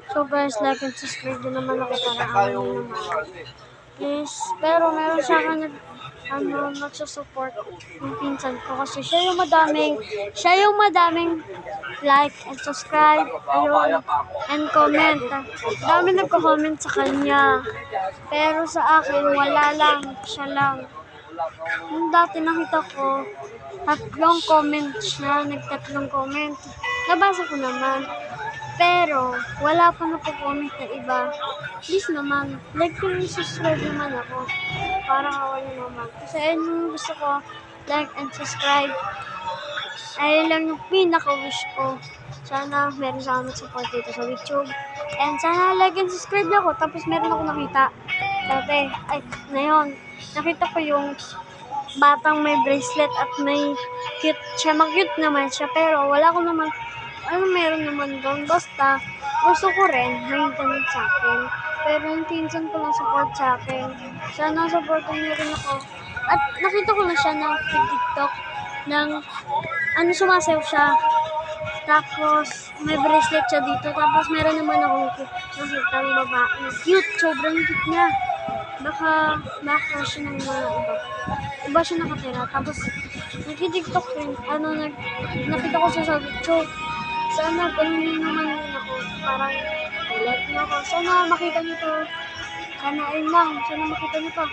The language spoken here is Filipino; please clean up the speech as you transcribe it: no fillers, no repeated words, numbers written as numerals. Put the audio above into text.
So guys, like and subscribe din naman ako para amin nyo naman. Please, pero meron sa akin nagsusupport yung pinsan ko kasi siya yung madaming like and subscribe, ayun, and comment. Dami nagko-comment sa kanya. Pero sa akin, wala lang, siya lang. Yung dati nakita ko, tatlong comments siya, nagtatlong comment. Nabasa ko naman. Pero, wala pa napo-comment na iba. Please naman, like ko yung subscribe naman ako. Para kawala naman. Kasi ayun yung gusto ko, like and subscribe. Ayun lang yung pinaka-wish ko. Sana meron sa amin support dito sa YouTube. And sana like and subscribe ako. Tapos meron ako nakita. Dati, ngayon, nakita ko yung batang may bracelet at may cute siya. Mag-cute naman siya. Pero wala ko naman, meron naman doon. Basta, gusto ko rin, may ganun sa akin. Pero yung pinsan ko lang support sa akin. Sana supportan niyo rin ako. At nakita ko na siya ng TikTok ng sumasayaw siya. Tapos, may bracelet siya dito. Tapos, meron naman akong nakita ng babae. Cute, sobrang cute niya. Baka siya ng mga iba. Iba siya nakatira. Tapos, nag-TikTok rin. Nakita ko siya sa video. Sana ganun naman ako. Parang, like niyo ako. Sana makita niyo to. Sana ayun lang. Sana makita niyo to.